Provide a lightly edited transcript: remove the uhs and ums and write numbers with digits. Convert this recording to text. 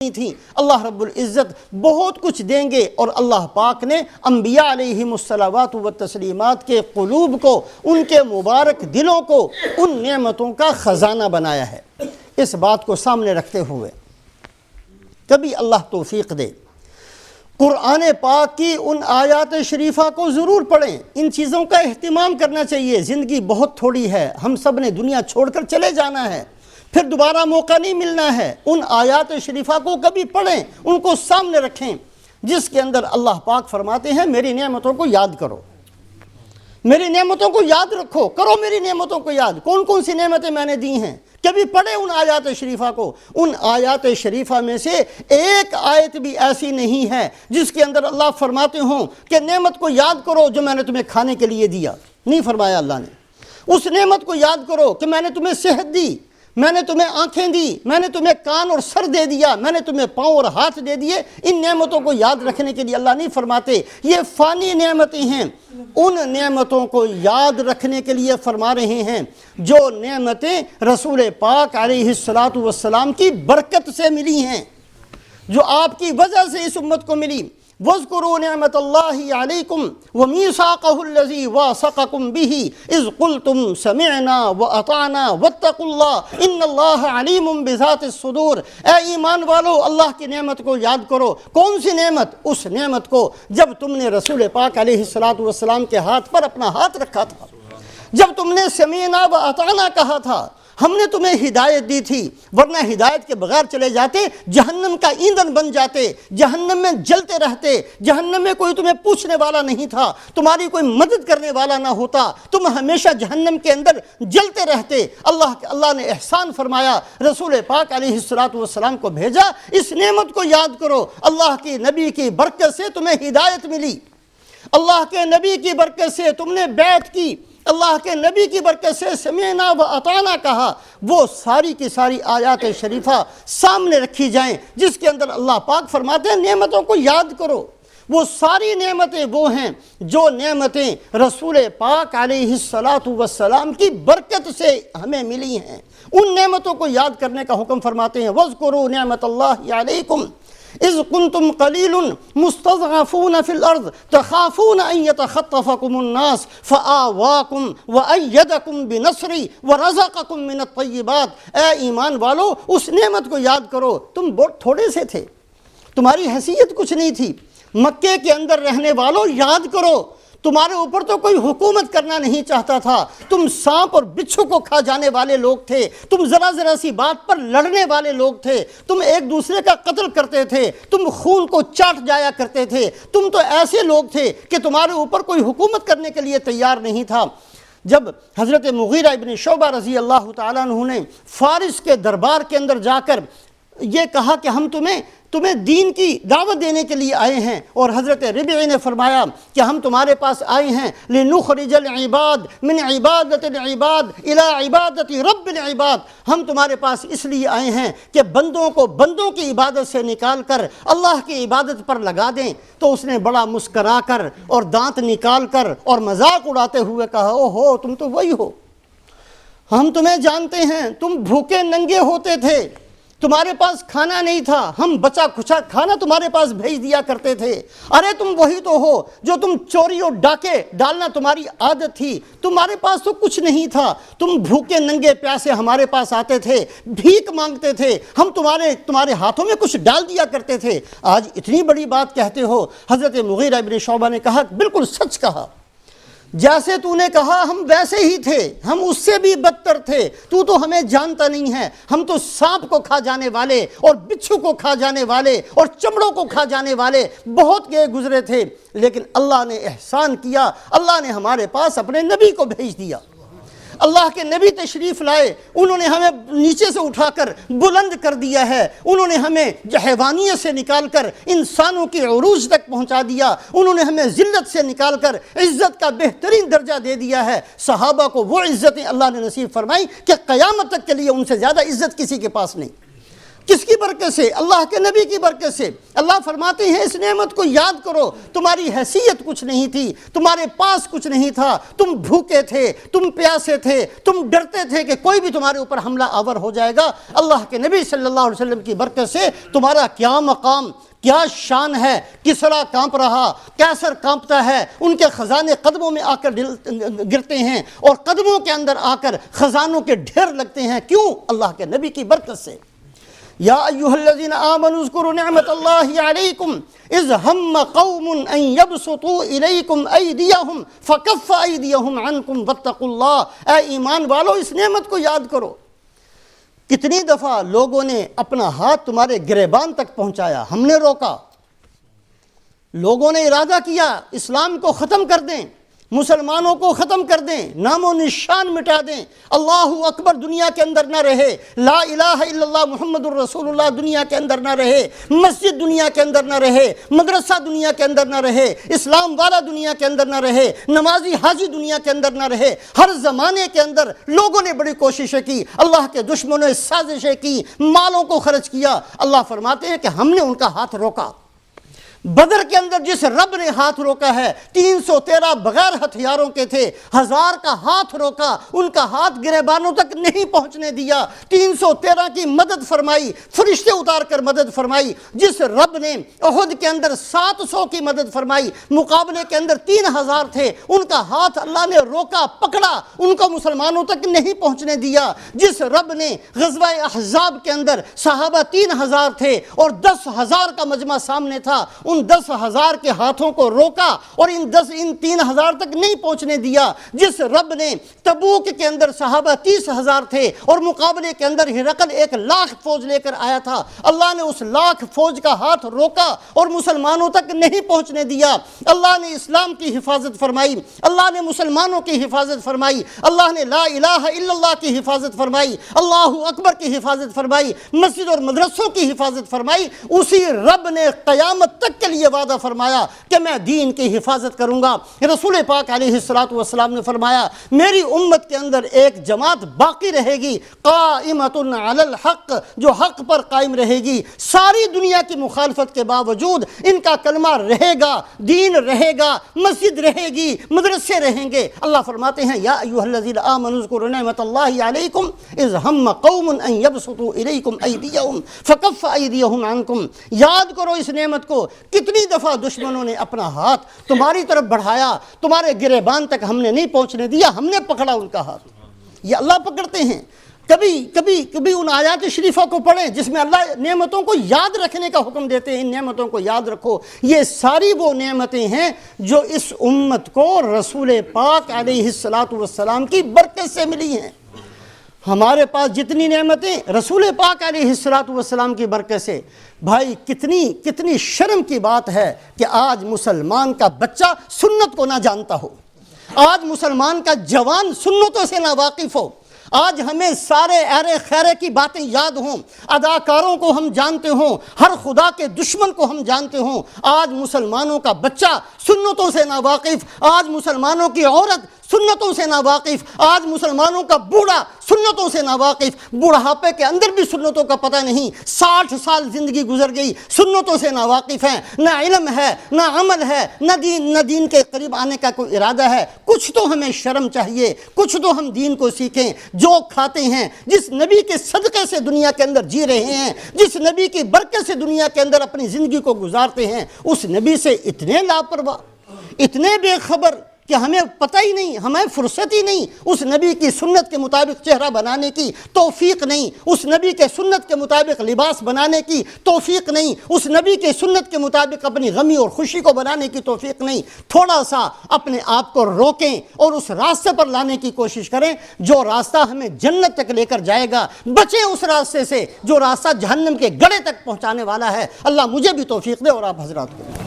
نہیں تھیں، اللہ رب العزت بہت کچھ دیں گے، اور اللہ پاک نے انبیاء علیہم الصلوات والتسلیمات کے قلوب کو، ان کے مبارک دلوں کو ان نعمتوں کا خزانہ بنایا ہے۔ اس بات کو سامنے رکھتے ہوئے کبھی اللہ توفیق دے قرآن پاک کی ان آیات شریفہ کو ضرور پڑھیں، ان چیزوں کا اہتمام کرنا چاہیے۔ زندگی بہت تھوڑی ہے، ہم سب نے دنیا چھوڑ کر چلے جانا ہے، پھر دوبارہ موقع نہیں ملنا ہے۔ ان آیات شریفہ کو کبھی پڑھیں، ان کو سامنے رکھیں، جس کے اندر اللہ پاک فرماتے ہیں میری نعمتوں کو یاد کرو، میری نعمتوں کو یاد رکھو، کرو میری نعمتوں کو یاد، کون کون سی نعمتیں میں نے دی ہیں۔ کبھی پڑھیں ان آیات شریفہ کو۔ ان آیات شریفہ میں سے ایک آیت بھی ایسی نہیں ہے جس کے اندر اللہ فرماتے ہوں کہ نعمت کو یاد کرو جو میں نے تمہیں کھانے کے لیے دیا، نہیں فرمایا اللہ نے۔ اس نعمت کو یاد کرو کہ میں نے تمہیں صحت دی، میں نے تمہیں آنکھیں دی، میں نے تمہیں کان اور سر دے دیا، میں نے تمہیں پاؤں اور ہاتھ دے دیے۔ ان نعمتوں کو یاد رکھنے کے لیے اللہ نہیں فرماتے یہ فانی نعمتیں ہیں، ان نعمتوں کو یاد رکھنے کے لیے فرما رہے ہیں جو نعمتیں رسول پاک علیہ السلام کی برکت سے ملی ہیں، جو آپ کی وجہ سے اس امت کو ملی۔ وَاذْكُرُوا نِعْمَةَ اللَّهِ عَلَيْكُمْ وَمِيثَاقَهُ الَّذِي وَاثَقَكُمْ بِهِ إِذْ قُلْتُمْ سَمِعْنَا وَأَطَعْنَا وَاتَّقُوا اللَّهَ إِنَّ اللَّهَ عَلِيمٌ بِذَاتِ الصُّدُورِ۔ اے ایمان والو، اللہ کی نعمت کو یاد کرو۔ کون سی نعمت؟ اس نعمت کو جب تم نے رسول پاک علیہ السلام کے ہاتھ پر اپنا ہاتھ رکھا تھا، جب تم نے سمعنا وأطعنا کہا تھا، ہم نے تمہیں ہدایت دی تھی، ورنہ ہدایت کے بغیر چلے جاتے جہنم کا ایندھن بن جاتے، جہنم میں جلتے رہتے، جہنم میں کوئی تمہیں پوچھنے والا نہیں تھا، تمہاری کوئی مدد کرنے والا نہ ہوتا، تم ہمیشہ جہنم کے اندر جلتے رہتے۔ اللہ نے احسان فرمایا، رسول پاک علیہ السلام کو بھیجا، اس نعمت کو یاد کرو۔ اللہ کی نبی کی برکت سے تمہیں ہدایت ملی، اللہ کے نبی کی برکت سے تم نے بیعت کی، اللہ کے نبی کی برکت سے سمعنا و اطعنا کہا۔ وہ ساری کی ساری آیات شریفہ سامنے رکھی جائیں جس کے اندر اللہ پاک فرماتے ہیں نعمتوں کو یاد کرو۔ وہ ساری نعمتیں وہ ہیں جو نعمتیں رسول پاک علیہ السلام کی برکت سے ہمیں ملی ہیں، ان نعمتوں کو یاد کرنے کا حکم فرماتے ہیں۔ وَاذْكُرُوا نِعْمَةَ اللَّهِ عَلَيْكُمْ إِذْ كُنْتُمْ قَلِيلٌ مُسْتَضْعَفُونَ فِي الْأَرْضِ تَخَافُونَ أَنْ يَتَخَطَّفَكُمُ النَّاسُ فَآوَاكُمْ وَأَيَّدَكُمْ بِنَصْرِهِ وَرَزَقَكُمْ مِنَ الطَّيِّبَاتِ۔ اے ایمان والو، اس نعمت کو یاد کرو۔ تم بہت تھوڑے سے تھے، تمہاری حیثیت کچھ نہیں تھی، مکے کے اندر رہنے والوں یاد کرو، تمہارے اوپر تو کوئی حکومت کرنا نہیں چاہتا تھا، تم سانپ اور بچھو کو کھا جانے والے لوگ تھے، تم ذرا سی بات پر لڑنے والے لوگ تھے، تم ایک دوسرے کا قتل کرتے تھے، تم خون کو چاٹ جایا کرتے تھے، تم تو ایسے لوگ تھے کہ تمہارے اوپر کوئی حکومت کرنے کے لیے تیار نہیں تھا۔ جب حضرت مغیرہ ابن شعبہ رضی اللہ تعالیٰ عنہ نے فارس کے دربار کے اندر جا کر یہ کہا کہ ہم تمہیں دین کی دعوت دینے کے لیے آئے ہیں، اور حضرت ربیعہ نے فرمایا کہ ہم تمہارے پاس آئے ہیں لِنُخْرِجَ الْعِبَادِ مِنْ عِبَادَةِ الْعِبَادِ إِلَىٰ عِبَادَةِ رَبِّ الْعِبَادِ۔ ہم تمہارے پاس اس لیے آئے ہیں کہ بندوں کو بندوں کی عبادت سے نکال کر اللہ کی عبادت پر لگا دیں۔ تو اس نے بڑا مسکرا کر اور دانت نکال کر اور مذاق اڑاتے ہوئے کہا، او ہو، تم تو وہی ہو، ہم تمہیں جانتے ہیں، تم بھوکے ننگے ہوتے تھے، تمہارے پاس کھانا نہیں تھا، ہم بچا کھچا کھانا تمہارے پاس بھیج دیا کرتے تھے۔ ارے تم وہی تو ہو جو تم چوری اور ڈاکے ڈالنا تمہاری عادت تھی، تمہارے پاس تو کچھ نہیں تھا، تم بھوکے ننگے پیاسے ہمارے پاس آتے تھے، بھیک مانگتے تھے، ہم تمہارے ہاتھوں میں کچھ ڈال دیا کرتے تھے، آج اتنی بڑی بات کہتے ہو۔ حضرت مغیرہ ابن شعبہ نے کہا بالکل سچ کہا، جیسے تو نے کہا ہم ویسے ہی تھے، ہم اس سے بھی بدتر تھے، تو ہمیں جانتا نہیں ہے، ہم تو سانپ کو کھا جانے والے اور بچھو کو کھا جانے والے اور چمڑوں کو کھا جانے والے بہت گئے گزرے تھے، لیکن اللہ نے احسان کیا، اللہ نے ہمارے پاس اپنے نبی کو بھیج دیا، اللہ کے نبی تشریف لائے، انہوں نے ہمیں نیچے سے اٹھا کر بلند کر دیا ہے، انہوں نے ہمیں حیوانیت سے نکال کر انسانوں کی عروج تک پہنچا دیا، انہوں نے ہمیں ذلت سے نکال کر عزت کا بہترین درجہ دے دیا ہے۔ صحابہ کو وہ عزتیں اللہ نے نصیب فرمائی کہ قیامت تک کے لیے ان سے زیادہ عزت کسی کے پاس نہیں، کس کی برکت سے؟ اللہ کے نبی کی برکت سے۔ اللہ فرماتے ہیں اس نعمت کو یاد کرو، تمہاری حیثیت کچھ نہیں تھی، تمہارے پاس کچھ نہیں تھا، تم بھوکے تھے، تم پیاسے تھے، تم ڈرتے تھے کہ کوئی بھی تمہارے اوپر حملہ آور ہو جائے گا۔ اللہ کے نبی صلی اللہ علیہ وسلم کی برکت سے تمہارا کیا مقام، کیا شان ہے۔ کسریٰ کانپ رہا، کیسر کانپتا ہے، ان کے خزانے قدموں میں آ کر گرتے ہیں اور قدموں کے اندر آ کر خزانوں کے ڈھیر لگتے ہیں۔ کیوں؟ اللہ کے نبی کی برکت سے۔ یا ایھا الذین آمنوا اذکروا نعمت اللہ علیکم اذ ہم قوم ان یبسطوا الیکم ایدیہم فکف ایدیہم عنکم واتقوا اللہ۔ اے ایمان والو، اس نعمت کو یاد کرو۔ کتنی دفعہ لوگوں نے اپنا ہاتھ تمہارے گریبان تک پہنچایا، ہم نے روکا۔ لوگوں نے ارادہ کیا اسلام کو ختم کر دیں، مسلمانوں کو ختم کر دیں، نام و نشان مٹا دیں، اللہ اکبر دنیا کے اندر نہ رہے، لا الہ الا اللہ محمد الرسول اللہ دنیا کے اندر نہ رہے، مسجد دنیا کے اندر نہ رہے، مدرسہ دنیا کے اندر نہ رہے، اسلام والا دنیا کے اندر نہ رہے، نمازی حاجی دنیا کے اندر نہ رہے۔ ہر زمانے کے اندر لوگوں نے بڑی کوششیں کی، اللہ کے دشمنوں نے سازشیں کی، مالوں کو خرچ کیا۔ اللہ فرماتے ہیں کہ ہم نے ان کا ہاتھ روکا۔ بدر کے اندر جس رب نے ہاتھ روکا ہے، 313 بغیر ہتھیاروں کے تھے، 1000 کا ہاتھ روکا، ان کا ہاتھ گریبانوں تک نہیں پہنچنے دیا، 313 کی مدد فرمائی، فرشتے اتار کر مدد فرمائی۔ جس رب نے احد کے اندر 700 کی مدد فرمائی، مقابلے کے اندر 3000 تھے، ان کا ہاتھ اللہ نے روکا، پکڑا، ان کو مسلمانوں تک نہیں پہنچنے دیا۔ جس رب نے غزوہ احزاب کے اندر صحابہ 3000 تھے اور 10,000 کا مجمع سامنے تھا، ان 10,000 کے ہاتھوں کو روکا اور ان 3,000 تک نہیں پہنچنے دیا۔ جس رب نے تبوک کے اندر صحابہ 30,000 تھے اور مقابلے کے اندر ہرقل 1,00,000 فوج لے کر آیا تھا، اللہ نے اس 1,00,000 فوج کا ہاتھ روکا اور مسلمانوں تک نہیں پہنچنے دیا۔ اللہ نے اسلام کی حفاظت فرمائی، اللہ نے مسلمانوں کی حفاظت فرمائی، اللہ نے لا الہ الا اللہ کی حفاظت فرمائی، اللہ اکبر کی حفاظت فرمائی، مسجد اور مدرسوں کی حفاظت فرمائی۔ اسی رب نے قیامت تک کے لیے وعدہ فرمایا کہ میں دین کی حفاظت کروں گا۔ رسول پاک علیہ السلام نے فرمایا میری امت کے اندر ایک جماعت باقی رہے گی، قائمۃ علی الحق، جو حق پر قائم رہے گی، ساری دنیا کی مخالفت کے باوجود ان کا کلمہ رہے گا، دین رہے گا، مسجد رہے گی، مدرسے رہیں گے۔ اللہ فرماتے ہیں یا ایھا الذین آمنوا اذکروا نعمت اللہ علیکم اذ ہم قوم ان یبسطوا الیکم ایدیہم فکف ایدیہم عنکم۔ یاد کرو اس نعمت کو، کتنی دفعہ دشمنوں نے اپنا ہاتھ تمہاری طرف بڑھایا، تمہارے گریبان تک ہم نے نہیں پہنچنے دیا، ہم نے پکڑا ان کا ہاتھ۔ یہ اللہ پکڑتے ہیں۔ کبھی ان آیات شریفہ کو پڑھیں جس میں اللہ نعمتوں کو یاد رکھنے کا حکم دیتے ہیں، ان نعمتوں کو یاد رکھو۔ یہ ساری وہ نعمتیں ہیں جو اس امت کو رسول پاک علیہ السلام کی برکت سے ملی ہیں۔ ہمارے پاس جتنی نعمتیں رسول پاک علیہ السلام کی برکت سے، بھائی کتنی شرم کی بات ہے کہ آج مسلمان کا بچہ سنت کو نہ جانتا ہو، آج مسلمان کا جوان سنتوں سے نہ واقف ہو، آج ہمیں سارے ایرے خیرے کی باتیں یاد ہوں، اداکاروں کو ہم جانتے ہوں، ہر خدا کے دشمن کو ہم جانتے ہوں۔ آج مسلمانوں کا بچہ سنتوں سے نا واقف، آج مسلمانوں کی عورت سنتوں سے نا واقف، آج مسلمانوں کا بوڑھا سنتوں سے نا واقف، بڑھاپے کے اندر بھی سنتوں کا پتہ نہیں، 60 سال زندگی گزر گئی، سنتوں سے نا واقف ہیں، نہ علم ہے، نہ عمل ہے، نہ دین کے قریب آنے کا کوئی ارادہ ہے۔ کچھ تو ہمیں شرم چاہیے، کچھ تو ہم دین کو سیکھیں۔ جو کھاتے ہیں، جس نبی کے صدقے سے دنیا کے اندر جی رہے ہیں، جس نبی کی برکت سے دنیا کے اندر اپنی زندگی کو گزارتے ہیں، اس نبی سے اتنے لاپرواہ، اتنے بے خبر کہ ہمیں پتہ ہی نہیں، ہمیں فرصت ہی نہیں اس نبی کی سنت کے مطابق چہرہ بنانے کی، توفیق نہیں، اس نبی کے سنت کے مطابق لباس بنانے کی توفیق نہیں، اس نبی کے سنت کے مطابق اپنی غمی اور خوشی کو بنانے کی توفیق نہیں۔ تھوڑا سا اپنے آپ کو روکیں اور اس راستے پر لانے کی کوشش کریں جو راستہ ہمیں جنت تک لے کر جائے گا۔ بچیں اس راستے سے جو راستہ جہنم کے گڑھے تک پہنچانے والا ہے۔ اللہ مجھے بھی توفیق دے اور آپ حضرات کو۔